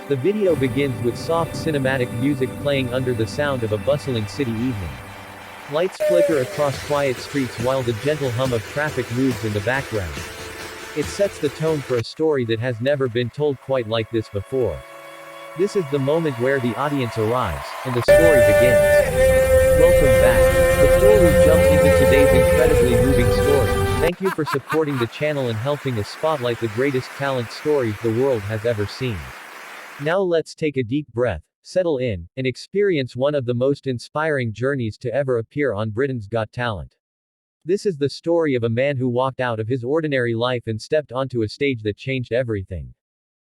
The video begins with soft cinematic music playing under the sound of a bustling city evening. Lights flicker across quiet streets while the gentle hum of traffic moves in the background. It sets the tone for a story that has never been told quite like this before. This is the moment where the audience arrives, and the story begins. Welcome back. Before we jump into today's incredibly moving story, thank you for supporting the channel and helping us spotlight the greatest talent stories the world has ever seen. Now let's take a deep breath, settle in, and experience one of the most inspiring journeys to ever appear on Britain's Got Talent. This is the story of a man who walked out of his ordinary life and stepped onto a stage that changed everything.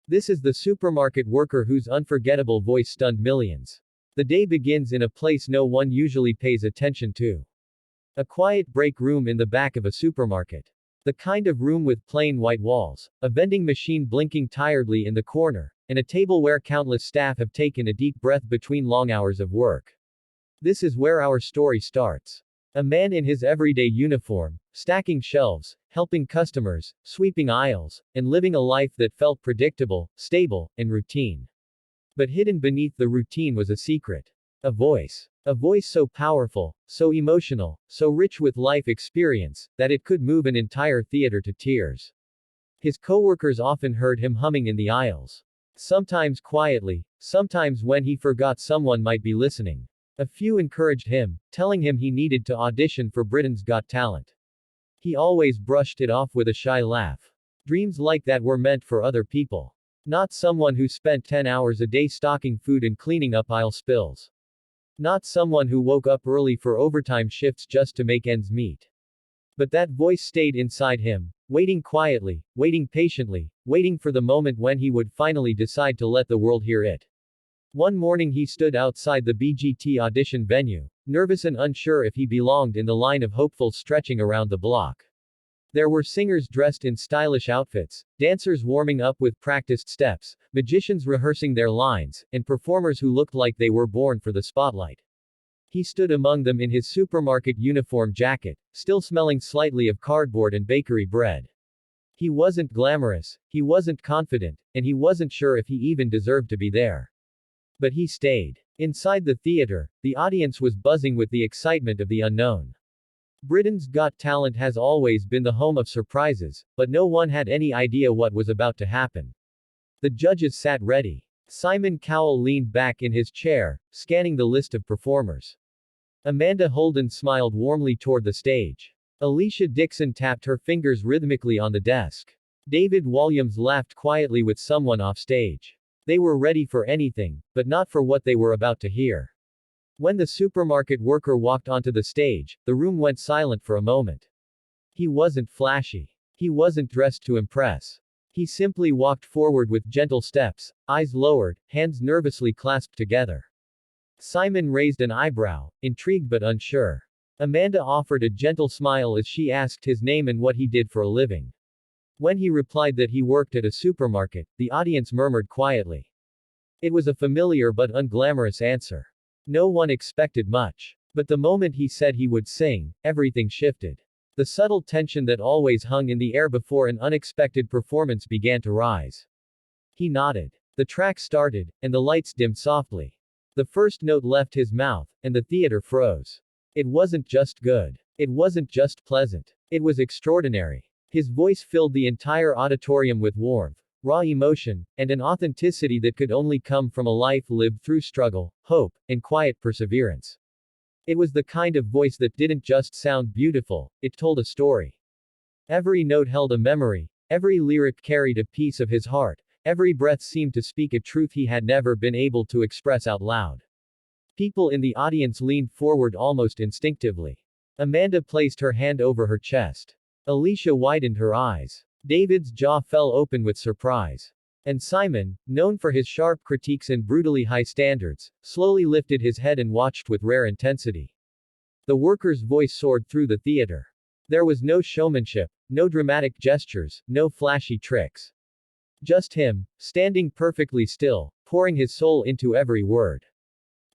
This is the supermarket worker whose unforgettable voice stunned millions. The day begins in a place no one usually pays attention to. A quiet break room in the back of a supermarket. The kind of room with plain white walls, a vending machine blinking tiredly in the corner, and a table where countless staff have taken a deep breath between long hours of work. This is where our story starts. A man in his everyday uniform, stacking shelves, helping customers, sweeping aisles, and living a life that felt predictable, stable, and routine. But hidden beneath the routine was a secret. A voice. A voice so powerful, so emotional, so rich with life experience, that it could move an entire theater to tears. His coworkers often heard him humming in the aisles. Sometimes quietly, sometimes when he forgot someone might be listening. A few encouraged him, telling him he needed to audition for Britain's Got Talent. He always brushed it off with a shy laugh. Dreams like that were meant for other people. Not someone who spent 10 hours a day stocking food and cleaning up aisle spills. Not someone who woke up early for overtime shifts just to make ends meet. But that voice stayed inside him, waiting quietly, waiting patiently, waiting for the moment when he would finally decide to let the world hear it. One morning he stood outside the BGT audition venue, nervous and unsure if he belonged in the line of hopefuls stretching around the block. There were singers dressed in stylish outfits, dancers warming up with practiced steps, magicians rehearsing their lines, and performers who looked like they were born for the spotlight. He stood among them in his supermarket uniform jacket, still smelling slightly of cardboard and bakery bread. He wasn't glamorous, he wasn't confident, and he wasn't sure if he even deserved to be there. But he stayed. Inside the theater, the audience was buzzing with the excitement of the unknown. Britain's Got Talent has always been the home of surprises, but no one had any idea what was about to happen. The judges sat ready. Simon Cowell leaned back in his chair, scanning the list of performers. Amanda Holden smiled warmly toward the stage. Alicia Dixon tapped her fingers rhythmically on the desk. David Walliams laughed quietly with someone off stage. They were ready for anything, but not for what they were about to hear. When the supermarket worker walked onto the stage, the room went silent for a moment. He wasn't flashy. He wasn't dressed to impress. He simply walked forward with gentle steps, eyes lowered, hands nervously clasped together. Simon raised an eyebrow, intrigued but unsure. Amanda offered a gentle smile as she asked his name and what he did for a living. When he replied that he worked at a supermarket, the audience murmured quietly. It was a familiar but unglamorous answer. No one expected much. But the moment he said he would sing, everything shifted. The subtle tension that always hung in the air before an unexpected performance began to rise. He nodded. The track started, and the lights dimmed softly. The first note left his mouth, and the theater froze. It wasn't just good. It wasn't just pleasant. It was extraordinary. His voice filled the entire auditorium with warmth, raw emotion, and an authenticity that could only come from a life lived through struggle, hope, and quiet perseverance. It was the kind of voice that didn't just sound beautiful, it told a story. Every note held a memory, every lyric carried a piece of his heart, every breath seemed to speak a truth he had never been able to express out loud. People in the audience leaned forward almost instinctively. Amanda placed her hand over her chest. Alicia widened her eyes. David's jaw fell open with surprise. And Simon, known for his sharp critiques and brutally high standards, slowly lifted his head and watched with rare intensity. The worker's voice soared through the theater. There was no showmanship, no dramatic gestures, no flashy tricks. Just him, standing perfectly still, pouring his soul into every word.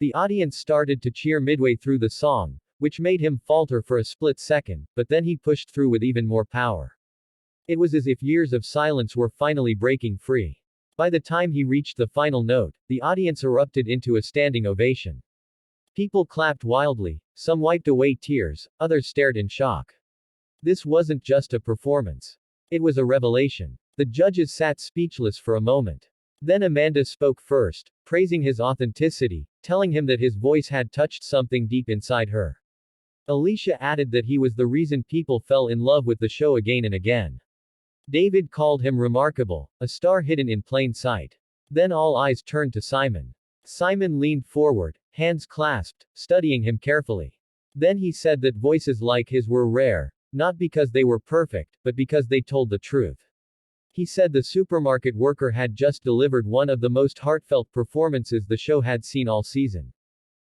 The audience started to cheer midway through the song, which made him falter for a split second, but then he pushed through with even more power. It was as if years of silence were finally breaking free. By the time he reached the final note, the audience erupted into a standing ovation. People clapped wildly, some wiped away tears, others stared in shock. This wasn't just a performance. It was a revelation. The judges sat speechless for a moment. Then Amanda spoke first, praising his authenticity, telling him that his voice had touched something deep inside her. Alicia added that he was the reason people fell in love with the show again and again. David called him remarkable, a star hidden in plain sight. Then all eyes turned to Simon. Simon leaned forward, hands clasped, studying him carefully. Then he said that voices like his were rare, not because they were perfect, but because they told the truth. He said the supermarket worker had just delivered one of the most heartfelt performances the show had seen all season.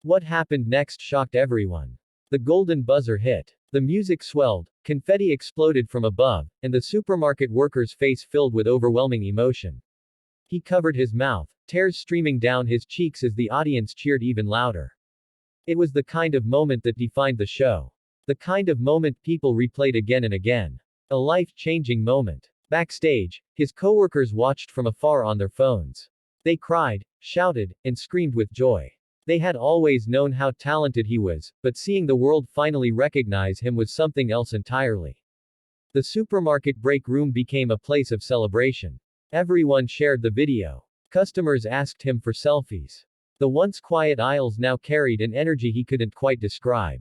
What happened next shocked everyone. The golden buzzer hit. The music swelled, confetti exploded from above, and the supermarket worker's face filled with overwhelming emotion. He covered his mouth, tears streaming down his cheeks as the audience cheered even louder. It was the kind of moment that defined the show. The kind of moment people replayed again and again. A life-changing moment. Backstage, his coworkers watched from afar on their phones. They cried, shouted, and screamed with joy. They had always known how talented he was, but seeing the world finally recognize him was something else entirely. The supermarket break room became a place of celebration. Everyone shared the video. Customers asked him for selfies. The once quiet aisles now carried an energy he couldn't quite describe.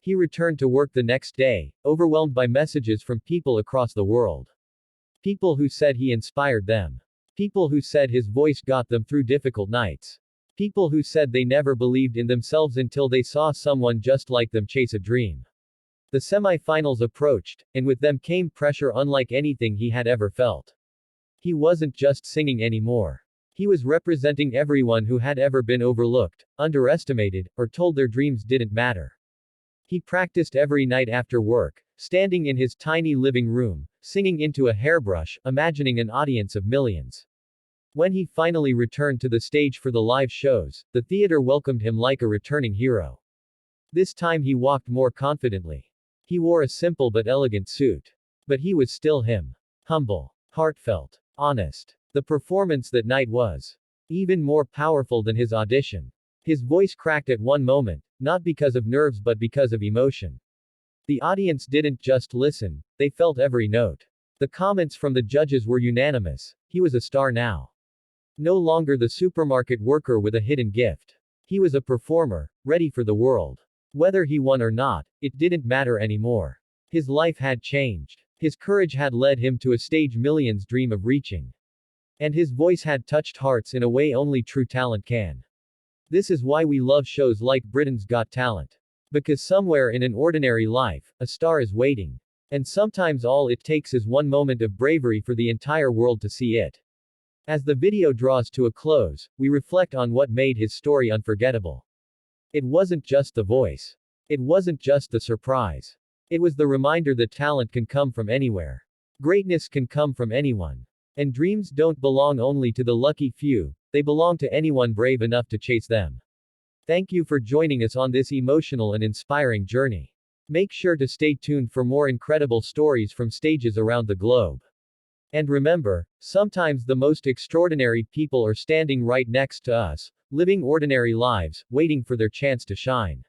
He returned to work the next day, overwhelmed by messages from people across the world. People who said he inspired them. People who said his voice got them through difficult nights. People who said they never believed in themselves until they saw someone just like them chase a dream. The semi-finals approached, and with them came pressure unlike anything he had ever felt. He wasn't just singing anymore. He was representing everyone who had ever been overlooked, underestimated, or told their dreams didn't matter. He practiced every night after work, standing in his tiny living room, singing into a hairbrush, imagining an audience of millions. When he finally returned to the stage for the live shows, the theater welcomed him like a returning hero. This time he walked more confidently. He wore a simple but elegant suit. But he was still him. Humble. Heartfelt. Honest. The performance that night was even more powerful than his audition. His voice cracked at one moment, not because of nerves but because of emotion. The audience didn't just listen, they felt every note. The comments from the judges were unanimous. He was a star now. No longer the supermarket worker with a hidden gift. He was a performer, ready for the world. Whether he won or not, it didn't matter anymore. His life had changed. His courage had led him to a stage millions dream of reaching. And his voice had touched hearts in a way only true talent can. This is why we love shows like Britain's Got Talent. Because somewhere in an ordinary life, a star is waiting. And sometimes all it takes is one moment of bravery for the entire world to see it. As the video draws to a close, we reflect on what made his story unforgettable. It wasn't just the voice. It wasn't just the surprise. It was the reminder that talent can come from anywhere. Greatness can come from anyone. And dreams don't belong only to the lucky few, they belong to anyone brave enough to chase them. Thank you for joining us on this emotional and inspiring journey. Make sure to stay tuned for more incredible stories from stages around the globe. And remember, sometimes the most extraordinary people are standing right next to us, living ordinary lives, waiting for their chance to shine.